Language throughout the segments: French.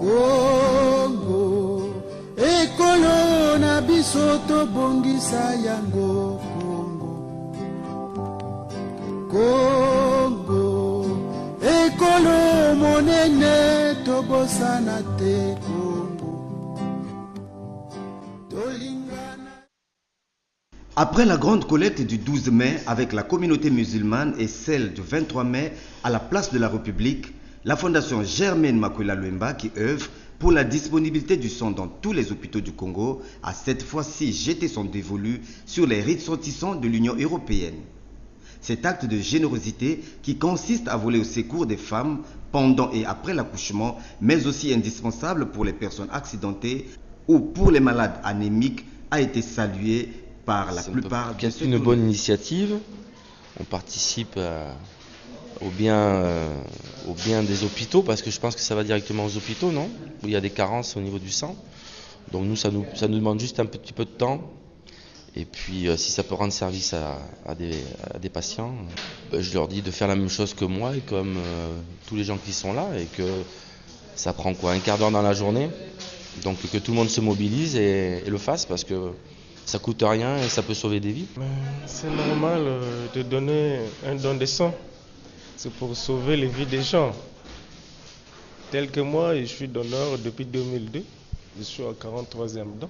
Congo, ekolo na biso tobongisa yango. Congo, ekolo monene tobosana te. Congo, tolingana. Après la grande collecte du 12 mai avec la communauté musulmane et celle du 23 mai à la place de la République, la fondation Germaine Makwela Lwemba, qui œuvre pour la disponibilité du sang dans tous les hôpitaux du Congo, a cette fois-ci jeté son dévolu sur les ressortissants de l'Union européenne. Cet acte de générosité qui consiste à voler au secours des femmes pendant et après l'accouchement, mais aussi indispensable pour les personnes accidentées ou pour les malades anémiques, a été salué par la plupart de C'est une bonne initiative. On participe au bien des hôpitaux, parce que je pense que ça va directement aux hôpitaux, non? Où il y a des carences au niveau du sang. Donc nous, ça nous demande juste un petit peu de temps. Et puis si ça peut rendre service à des patients, je leur dis de faire la même chose que moi et comme tous les gens qui sont là, et que ça prend quoi, un quart d'heure dans la journée. Donc que tout le monde se mobilise et le fasse, parce que ça coûte rien et ça peut sauver des vies. C'est normal de donner un don de sang. C'est pour sauver les vies des gens. Tel que moi, je suis donneur depuis 2002. Je suis à 43e don.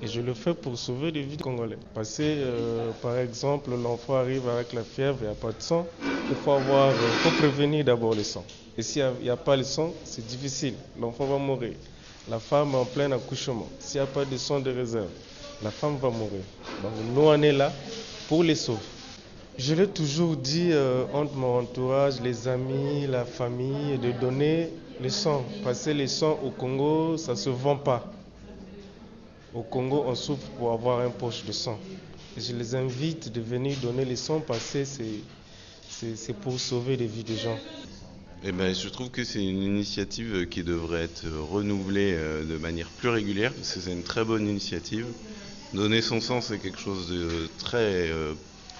Et je le fais pour sauver les vies congolais. Parce que, par exemple, l'enfant arrive avec la fièvre, il n'y a pas de sang. Il faut prévenir d'abord le sang. Et s'il n'y a pas le sang, c'est difficile. L'enfant va mourir. La femme en plein accouchement. S'il n'y a pas de sang de réserve, la femme va mourir. Donc nous, on est là pour les sauver. Je l'ai toujours dit entre mon entourage, les amis, la famille, de donner le sang. Parce que le sang au Congo, ça ne se vend pas. Au Congo, on souffre pour avoir un poche de sang. Et je les invite de venir donner le sang, parce que c'est pour sauver les vies des gens. Eh ben, je trouve que c'est une initiative qui devrait être renouvelée de manière plus régulière, parce que c'est une très bonne initiative. Donner son sang, c'est quelque chose de très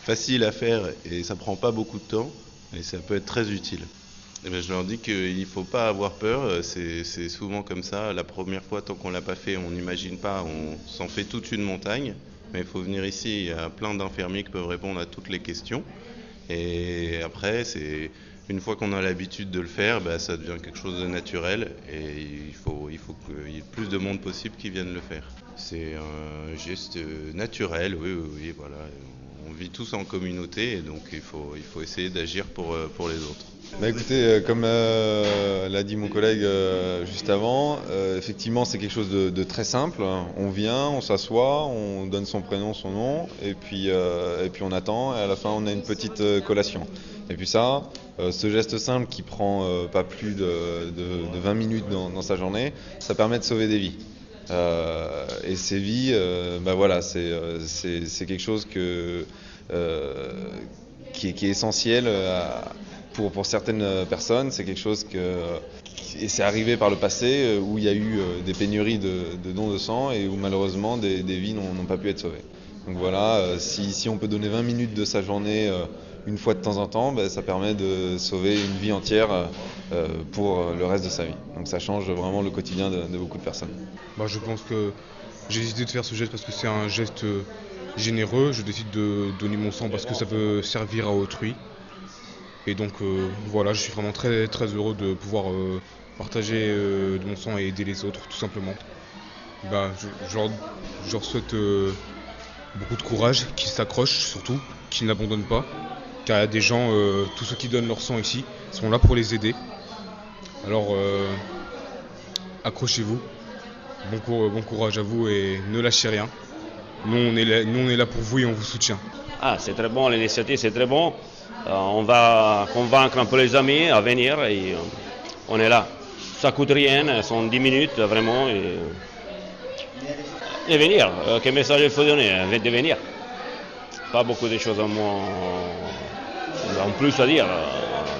facile à faire et ça prend pas beaucoup de temps et ça peut être très utile. Et ben, je leur dis qu'il ne faut pas avoir peur, c'est souvent comme ça. La première fois, tant qu'on ne l'a pas fait, on n'imagine pas, on s'en fait toute une montagne. Mais il faut venir ici, il y a plein d'infirmiers qui peuvent répondre à toutes les questions. Et après, une fois qu'on a l'habitude de le faire, ça devient quelque chose de naturel et il faut qu'il y ait le plus de monde possible qui vienne le faire. C'est un geste naturel, oui, voilà. On vit tous en communauté et donc il faut essayer d'agir pour les autres. Écoutez, comme l'a dit mon collègue juste avant, effectivement c'est quelque chose de très simple. On vient, on s'assoit, on donne son prénom, son nom, et puis on attend, et à la fin on a une petite collation. Et puis ça, ce geste simple qui prend pas plus de 20 minutes dans sa journée, ça permet de sauver des vies. Et ces vies, voilà, c'est quelque chose qui est essentiel pour certaines personnes. C'est quelque chose et c'est arrivé par le passé où il y a eu des pénuries de dons de sang et où malheureusement des vies n'ont pas pu être sauvées. Donc voilà, si on peut donner 20 minutes de sa journée une fois de temps en temps, ça permet de sauver une vie entière pour le reste de sa vie. Donc ça change vraiment le quotidien de beaucoup de personnes. Je pense que j'ai décidé de faire ce geste parce que c'est un geste généreux. Je décide de donner mon sang parce que ça peut servir à autrui. Et donc voilà, je suis vraiment très, très heureux de pouvoir partager de mon sang et aider les autres, tout simplement. Je leur souhaite beaucoup de courage, qu'ils s'accrochent surtout, qu'ils n'abandonnent pas. Car il y a des gens, tous ceux qui donnent leur sang ici, sont là pour les aider. Alors accrochez-vous, bon courage à vous et ne lâchez rien. Nous on est là pour vous et on vous soutient. C'est très bon, l'initiative c'est très bon. On va convaincre un peu les amis à venir et on est là. Ça coûte rien, sont 10 minutes vraiment. Et venir, quel message il faut donner? De venir. Pas beaucoup de choses en plus à dire.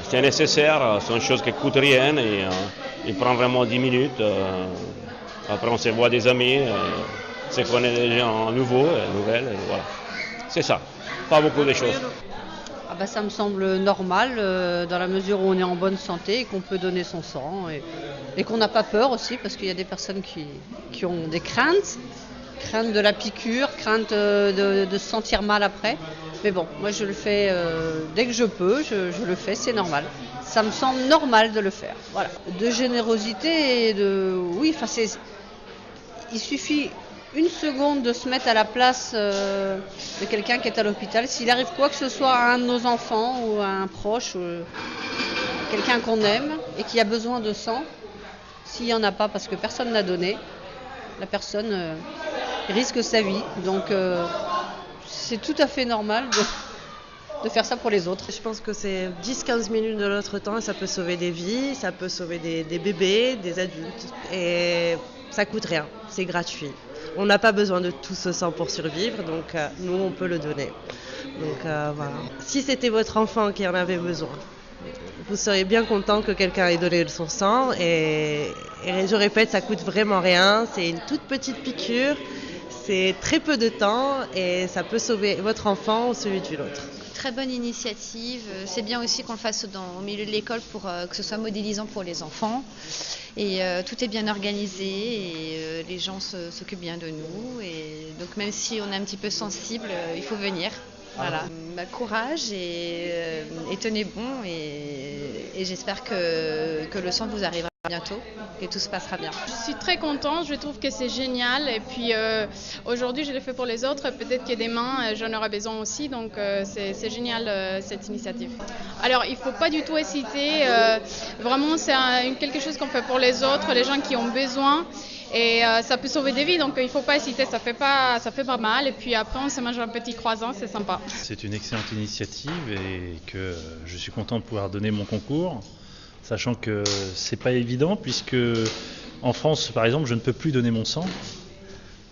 C'est nécessaire, c'est une chose qui ne coûte rien et il prend vraiment 10 minutes. Après on se voit des amis, se connaît des gens nouveaux, nouvelles, et voilà. C'est ça, pas beaucoup de choses. Ça me semble normal dans la mesure où on est en bonne santé et qu'on peut donner son sang et qu'on n'a pas peur aussi parce qu'il y a des personnes qui ont des craintes de la piqûre, crainte de se sentir mal après. Mais bon, moi je le fais dès que je peux, je le fais, c'est normal. Ça me semble normal de le faire. Voilà. De générosité et oui, il suffit une seconde de se mettre à la place de quelqu'un qui est à l'hôpital. S'il arrive quoi que ce soit à un de nos enfants ou à un proche, ou quelqu'un qu'on aime et qui a besoin de sang, s'il n'y en a pas parce que personne n'a donné, la personne risque sa vie. Donc c'est tout à fait normal de faire ça pour les autres. Je pense que c'est 10-15 minutes de notre temps et ça peut sauver des vies, ça peut sauver des bébés, des adultes et ça coûte rien, c'est gratuit. On n'a pas besoin de tout ce sang pour survivre, donc nous on peut le donner. Donc voilà. Si c'était votre enfant qui en avait besoin, vous seriez bien content que quelqu'un ait donné son sang et je répète, ça coûte vraiment rien, c'est une toute petite piqûre, c'est très peu de temps et ça peut sauver votre enfant ou celui d'une autre. Très bonne initiative, c'est bien aussi qu'on le fasse au milieu de l'école pour que ce soit modélisant pour les enfants et tout est bien organisé et les gens s'occupent bien de nous et donc même si on est un petit peu sensible, il faut venir. Voilà. Courage et tenez bon et j'espère que le sang vous arrivera bientôt et tout se passera bien. Je suis très contente, je trouve que c'est génial et puis aujourd'hui je l'ai fait pour les autres, peut-être que demain j'en aurai besoin aussi, donc c'est génial cette initiative. Alors il ne faut pas du tout hésiter, vraiment c'est quelque chose qu'on fait pour les autres, les gens qui ont besoin. Et ça peut sauver des vies, donc il ne faut pas hésiter, ça fait pas mal. Et puis après, on se mange un petit croissant, c'est sympa. C'est une excellente initiative et que je suis content de pouvoir donner mon concours, sachant que c'est pas évident puisque en France, par exemple, je ne peux plus donner mon sang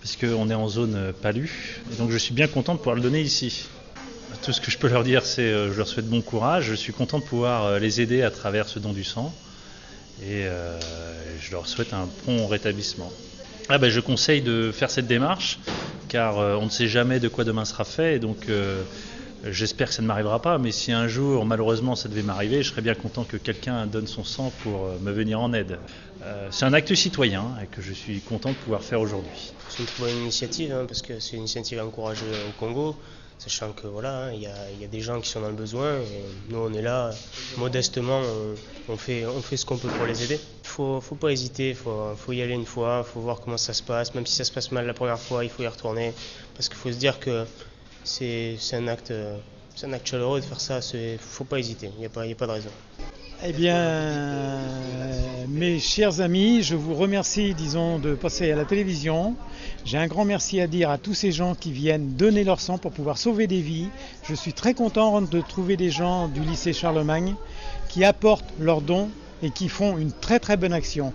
puisqu'on est en zone palue. Et donc je suis bien content de pouvoir le donner ici. Tout ce que je peux leur dire, c'est je leur souhaite bon courage. Je suis content de pouvoir les aider à travers ce don du sang. Et je leur souhaite un prompt rétablissement. Je conseille de faire cette démarche car on ne sait jamais de quoi demain sera fait et donc j'espère que ça ne m'arrivera pas, mais si un jour malheureusement ça devait m'arriver, je serais bien content que quelqu'un donne son sang pour me venir en aide. C'est un acte citoyen et que je suis content de pouvoir faire aujourd'hui. C'est une très bonne initiative parce que c'est une initiative encouragée au Congo. Sachant que voilà, il y a des gens qui sont dans le besoin et nous on est là modestement, on fait ce qu'on peut pour les aider. Faut pas hésiter, faut y aller une fois, faut voir comment ça se passe, même si ça se passe mal la première fois, il faut y retourner parce qu'il faut se dire que c'est un acte chaleureux de faire ça, faut pas hésiter, il y a pas de raison. Eh bien, mes chers amis, je vous remercie, de passer à la télévision. J'ai un grand merci à dire à tous ces gens qui viennent donner leur sang pour pouvoir sauver des vies. Je suis très content de trouver des gens du lycée Charlemagne qui apportent leurs dons et qui font une très très bonne action.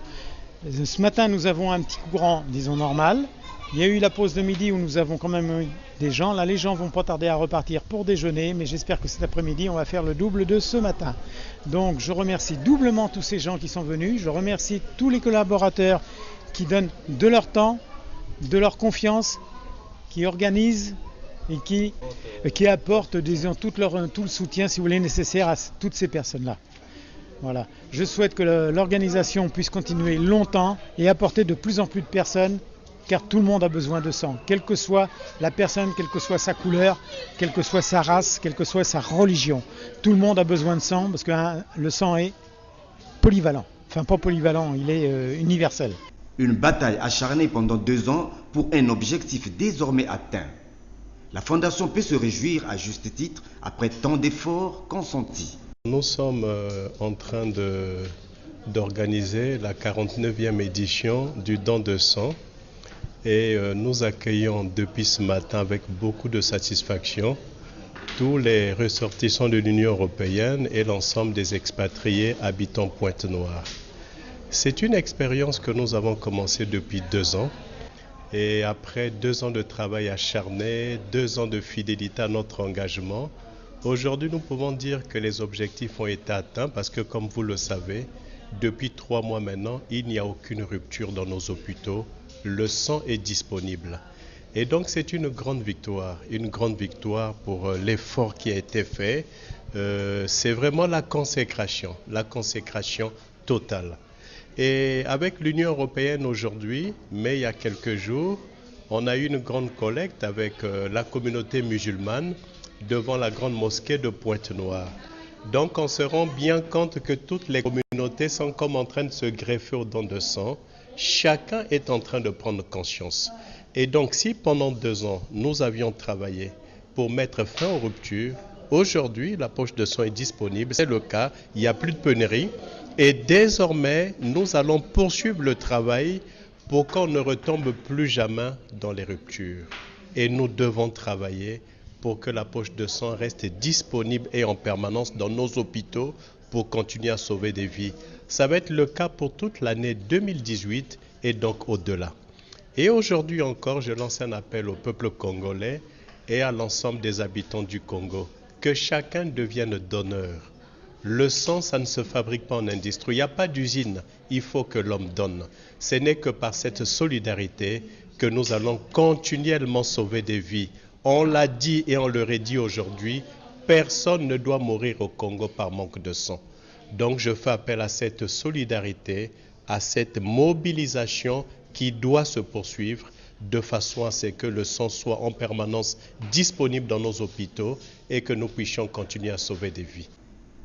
Ce matin, nous avons un petit courant, normal. Il y a eu la pause de midi où nous avons quand même eu des gens. Là, les gens vont pas tarder à repartir pour déjeuner, mais j'espère que cet après-midi, on va faire le double de ce matin. Donc, je remercie doublement tous ces gens qui sont venus. Je remercie tous les collaborateurs qui donnent de leur temps, de leur confiance, qui organisent et qui apportent tout le soutien, si vous voulez, nécessaire à toutes ces personnes-là. Voilà. Je souhaite que l'organisation puisse continuer longtemps et apporter de plus en plus de personnes, car tout le monde a besoin de sang, quelle que soit la personne, quelle que soit sa couleur, quelle que soit sa race, quelle que soit sa religion. Tout le monde a besoin de sang parce que le sang est polyvalent. Enfin, pas polyvalent, il est universel. Une bataille acharnée pendant 2 ans pour un objectif désormais atteint. La Fondation peut se réjouir à juste titre après tant d'efforts consentis. Nous sommes en train d'organiser la 49e édition du don de sang et nous accueillons depuis ce matin avec beaucoup de satisfaction tous les ressortissants de l'Union européenne et l'ensemble des expatriés habitant Pointe-Noire. C'est une expérience que nous avons commencée depuis 2 ans et après 2 ans de travail acharné, 2 ans de fidélité à notre engagement, aujourd'hui nous pouvons dire que les objectifs ont été atteints parce que comme vous le savez, depuis 3 mois maintenant, il n'y a aucune rupture dans nos hôpitaux, le sang est disponible. Et donc c'est une grande victoire pour l'effort qui a été fait c'est vraiment la consécration totale. Et avec l'Union européenne aujourd'hui, mais il y a quelques jours, on a eu une grande collecte avec la communauté musulmane devant la grande mosquée de Pointe-Noire. Donc on se rend bien compte que toutes les communautés sont comme en train de se greffer aux dons de sang. Chacun est en train de prendre conscience. Et donc si pendant 2 ans, nous avions travaillé pour mettre fin aux ruptures, aujourd'hui la poche de sang est disponible, c'est le cas, il n'y a plus de pénurie. Et désormais, nous allons poursuivre le travail pour qu'on ne retombe plus jamais dans les ruptures. Et nous devons travailler pour que la poche de sang reste disponible et en permanence dans nos hôpitaux pour continuer à sauver des vies. Ça va être le cas pour toute l'année 2018 et donc au-delà. Et aujourd'hui encore, je lance un appel au peuple congolais et à l'ensemble des habitants du Congo, que chacun devienne donneur. Le sang, ça ne se fabrique pas en industrie. Il n'y a pas d'usine. Il faut que l'homme donne. Ce n'est que par cette solidarité que nous allons continuellement sauver des vies. On l'a dit et on le redit aujourd'hui, personne ne doit mourir au Congo par manque de sang. Donc je fais appel à cette solidarité, à cette mobilisation qui doit se poursuivre de façon à ce que le sang soit en permanence disponible dans nos hôpitaux et que nous puissions continuer à sauver des vies.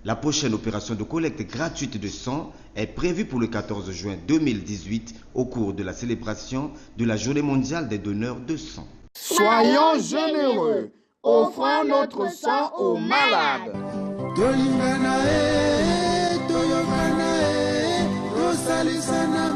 La prochaine opération de collecte gratuite de sang est prévue pour le 14 juin 2018 au cours de la célébration de la Journée mondiale des donneurs de sang. Soyons généreux, offrons notre sang aux malades. Tolingana, toyokana, tosalisana.